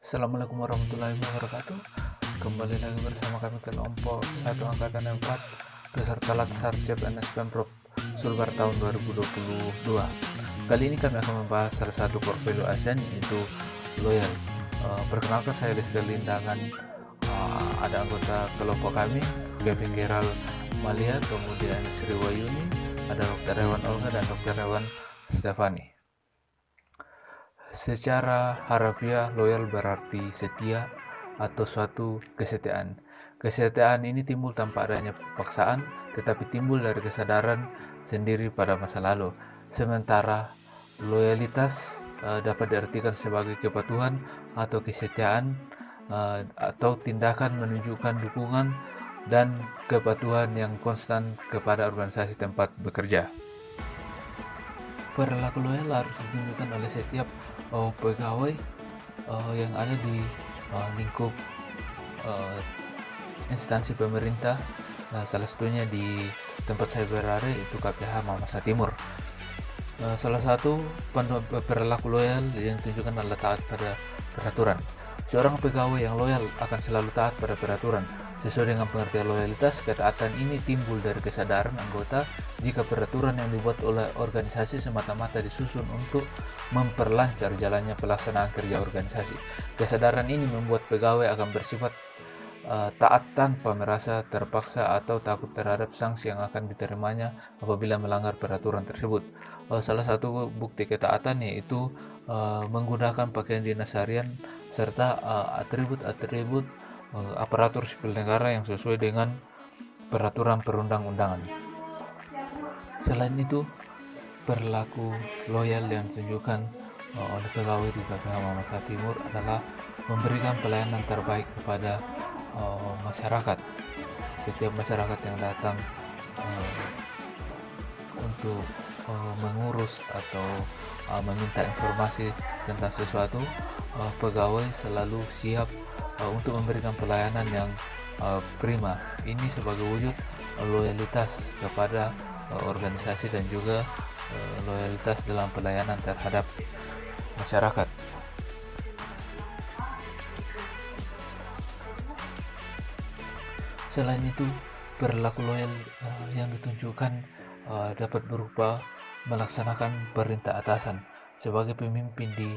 Assalamualaikum warahmatullahi wabarakatuh. Kembali lagi bersama kami kelompok 1 Angkatan 4 peserta Latsar CPNS Pemprov Sulbar tahun 2022. Kali ini kami akan membahas salah satu portfolio ASN, yaitu Loyal. Perkenalkan, saya Lester Lindangan. Ada anggota kelompok kami, Gavin Geral Malia, kemudian Sri Wayuni, ada Dr. Hewan Olga dan Dr. Hewan Stefani. Secara harafiah, loyal berarti setia atau suatu kesetiaan. Kesetiaan ini timbul tanpa adanya paksaan, tetapi timbul dari kesadaran sendiri pada masa lalu. Sementara loyalitas dapat diartikan sebagai kepatuhan atau kesetiaan atau tindakan menunjukkan dukungan dan kepatuhan yang konstan kepada organisasi tempat bekerja. Perilaku loyal harus ditunjukkan oleh setiap pegawai yang ada di lingkup instansi pemerintah, salah satunya di tempat saya berada, itu KPH Mamasa Timur. Salah satu perilaku loyal yang ditunjukkan adalah taat pada peraturan. Seorang pegawai yang loyal akan selalu taat pada peraturan. Sesuai dengan pengertian loyalitas, ketaatan ini timbul dari kesadaran anggota jika peraturan yang dibuat oleh organisasi semata-mata disusun untuk memperlancar jalannya pelaksanaan kerja organisasi. Kesadaran ini membuat pegawai akan bersifat taat tanpa merasa terpaksa atau takut terhadap sanksi yang akan diterimanya apabila melanggar peraturan tersebut. Salah satu bukti ketaatan yaitu menggunakan pakaian dinas harian serta atribut-atribut aparatur sipil negara yang sesuai dengan peraturan perundang-undangan. Selain itu, perilaku loyal yang ditunjukkan oleh pegawai di KPH Mamasa Timur adalah memberikan pelayanan terbaik kepada masyarakat. Setiap masyarakat yang datang untuk mengurus atau meminta informasi tentang sesuatu, pegawai selalu siap untuk memberikan pelayanan yang prima. Ini sebagai wujud loyalitas kepada organisasi dan juga loyalitas dalam pelayanan terhadap masyarakat. Selain itu, perilaku loyal yang ditunjukkan dapat berupa melaksanakan perintah atasan. Sebagai pemimpin di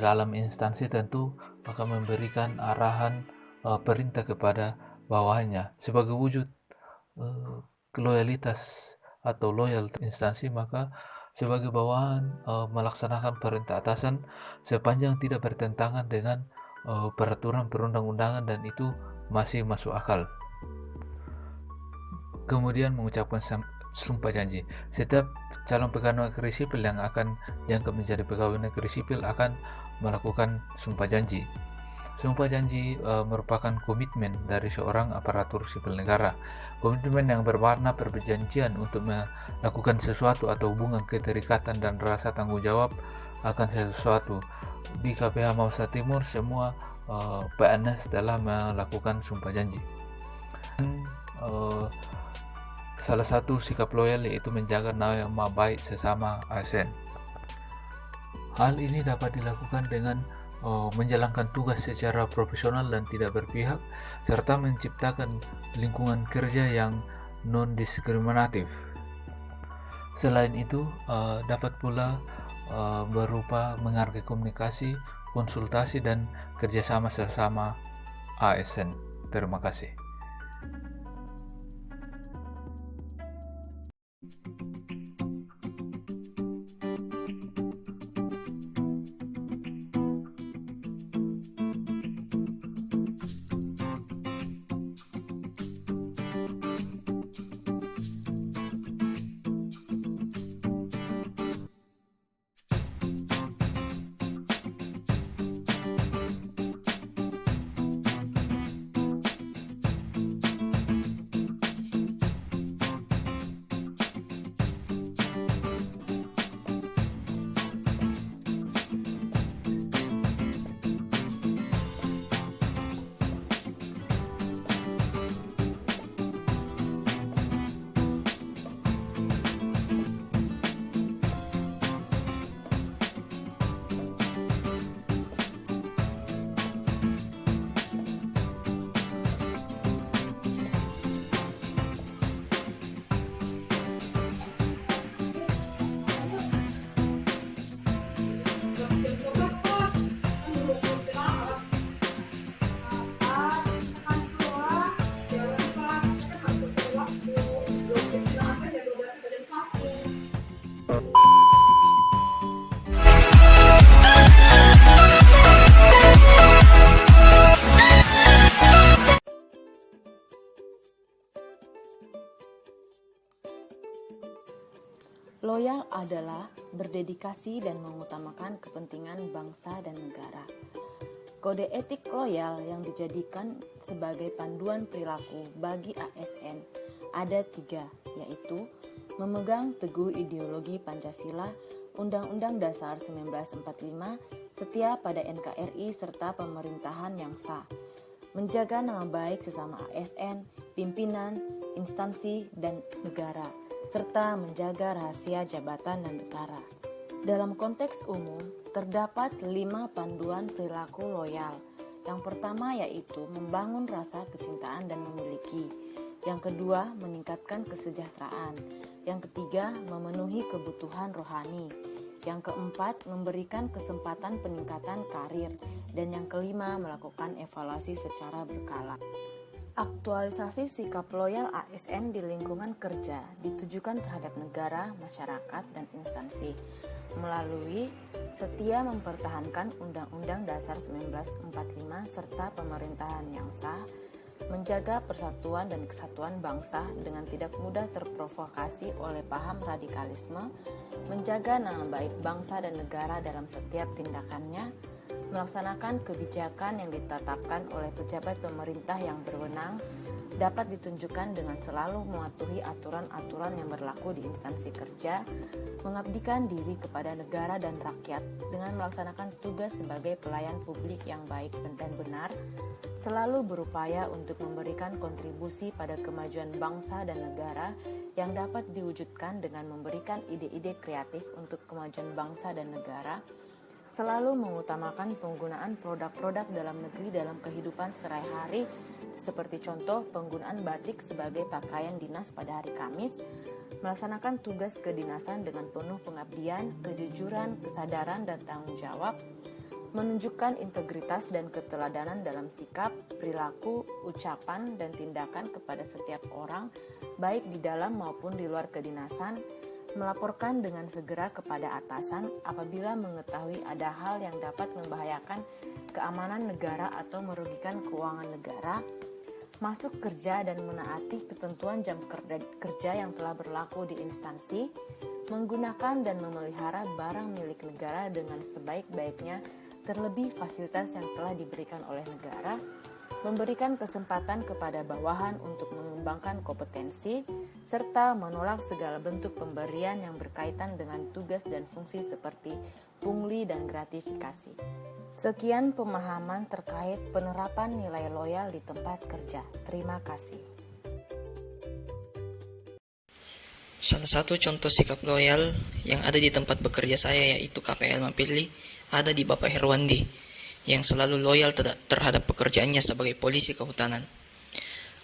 dalam instansi tentu akan memberikan arahan perintah kepada bawahannya. Sebagai wujud loyalitas atau loyal instansi, maka sebagai bawahan melaksanakan perintah atasan sepanjang tidak bertentangan dengan peraturan perundang-undangan dan itu masih masuk akal. Kemudian mengucapkan sumpah janji. Setiap calon pegawai negeri sipil yang akan diangkat menjadi pegawai negeri sipil akan melakukan sumpah janji. Sumpah janji merupakan komitmen dari seorang aparatur sipil negara. Komitmen yang berwarna perjanjian untuk melakukan sesuatu atau hubungan keterikatan dan rasa tanggung jawab akan sesuatu. Di KPH Mamasa Timur semua PNS telah melakukan sumpah janji. Salah satu sikap loyal yaitu menjaga nama baik sesama ASN. Hal ini dapat dilakukan dengan menjalankan tugas secara profesional dan tidak berpihak, serta menciptakan lingkungan kerja yang non-diskriminatif. Selain itu, dapat pula berupa menghargai komunikasi, konsultasi, dan kerjasama sesama ASN. Terima kasih. adalah berdedikasi dan mengutamakan kepentingan bangsa dan negara. Kode etik loyal yang dijadikan sebagai panduan perilaku bagi ASN ada 3, yaitu memegang teguh ideologi Pancasila, Undang-Undang Dasar 1945, setia pada NKRI serta pemerintahan yang sah, menjaga nama baik sesama ASN, pimpinan, instansi, dan negara, serta menjaga rahasia jabatan dan negara. Dalam konteks umum, terdapat 5 panduan perilaku loyal. Yang pertama yaitu membangun rasa kecintaan dan memiliki. Yang kedua, meningkatkan kesejahteraan. Yang ketiga, memenuhi kebutuhan rohani. Yang keempat, memberikan kesempatan peningkatan karir. Dan yang kelima, melakukan evaluasi secara berkala. Aktualisasi sikap loyal ASN di lingkungan kerja ditujukan terhadap negara, masyarakat, dan instansi melalui setia mempertahankan Undang-Undang Dasar 1945 serta pemerintahan yang sah, menjaga persatuan dan kesatuan bangsa dengan tidak mudah terprovokasi oleh paham radikalisme, menjaga nama baik bangsa dan negara dalam setiap tindakannya, melaksanakan kebijakan yang ditetapkan oleh pejabat pemerintah yang berwenang, dapat ditunjukkan dengan selalu mematuhi aturan-aturan yang berlaku di instansi kerja, mengabdikan diri kepada negara dan rakyat dengan melaksanakan tugas sebagai pelayan publik yang baik dan benar, selalu berupaya untuk memberikan kontribusi pada kemajuan bangsa dan negara yang dapat diwujudkan dengan memberikan ide-ide kreatif untuk kemajuan bangsa dan negara, selalu mengutamakan penggunaan produk-produk dalam negeri dalam kehidupan sehari-hari, seperti contoh penggunaan batik sebagai pakaian dinas pada hari Kamis, melaksanakan tugas kedinasan dengan penuh pengabdian, kejujuran, kesadaran, dan tanggung jawab, menunjukkan integritas dan keteladanan dalam sikap, perilaku, ucapan, dan tindakan kepada setiap orang, baik di dalam maupun di luar kedinasan, melaporkan dengan segera kepada atasan apabila mengetahui ada hal yang dapat membahayakan keamanan negara atau merugikan keuangan negara, masuk kerja dan menaati ketentuan jam kerja yang telah berlaku di instansi, menggunakan dan memelihara barang milik negara dengan sebaik-baiknya terlebih fasilitas yang telah diberikan oleh negara, memberikan kesempatan kepada bawahan untuk mengembangkan kompetensi, serta menolak segala bentuk pemberian yang berkaitan dengan tugas dan fungsi seperti pungli dan gratifikasi. Sekian pemahaman terkait penerapan nilai loyal di tempat kerja. Terima kasih. Salah satu contoh sikap loyal yang ada di tempat bekerja saya yaitu KPL Mapilli ada di Bapak Herwandi yang selalu loyal terhadap pekerjaannya sebagai polisi kehutanan.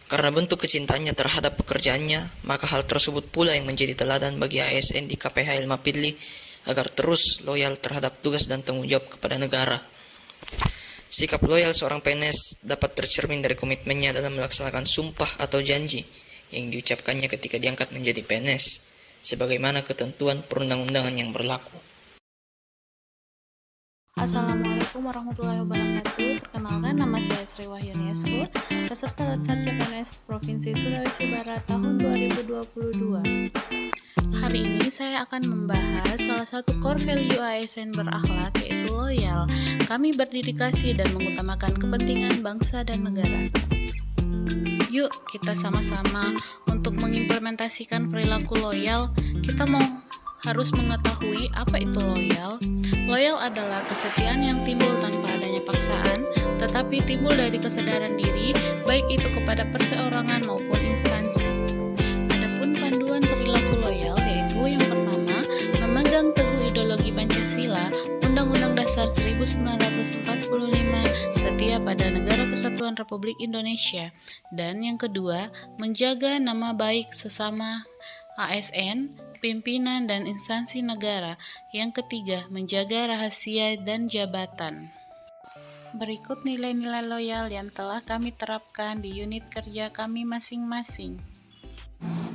Karena bentuk kecintaannya terhadap pekerjaannya, maka hal tersebut pula yang menjadi teladan bagi ASN di KPH Mapilli agar terus loyal terhadap tugas dan tanggung jawab kepada negara. Sikap loyal seorang PNS dapat tercermin dari komitmennya dalam melaksanakan sumpah atau janji yang diucapkannya ketika diangkat menjadi PNS, sebagaimana ketentuan perundang-undangan yang berlaku. Assalamualaikum warahmatullahi wabarakatuh. Perkenalkan, nama saya Sri Wahyuni Esku, peserta Latsar CPNS Provinsi Sulawesi Barat tahun 2022. Hari ini saya akan membahas salah satu core value ASN berakhlak, yaitu loyal. Kami berdedikasi dan mengutamakan kepentingan bangsa dan negara. Yuk kita sama-sama untuk mengimplementasikan perilaku loyal. Kita harus mengetahui apa itu loyal. Loyal adalah kesetiaan yang timbul tanpa adanya paksaan, tetapi timbul dari kesadaran diri, baik itu kepada perseorangan maupun instansi. Adapun panduan perilaku loyal yaitu yang pertama, memegang teguh ideologi Pancasila, Undang-Undang Dasar 1945, setia pada Negara Kesatuan Republik Indonesia. Dan yang kedua, menjaga nama baik sesama ASN, pimpinan dan instansi negara. Yang ketiga, menjaga rahasia dan jabatan. Berikut nilai-nilai loyal yang telah kami terapkan di unit kerja kami masing-masing.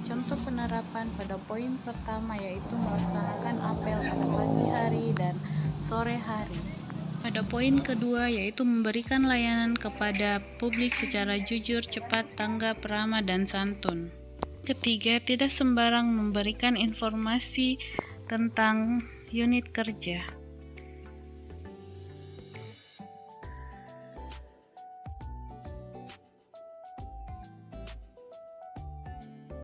Contoh penerapan pada poin pertama yaitu melaksanakan apel pada pagi hari dan sore hari. Pada poin kedua yaitu memberikan layanan kepada publik secara jujur, cepat, tanggap, ramah, dan santun. Ketiga, tidak sembarang memberikan informasi tentang unit kerja.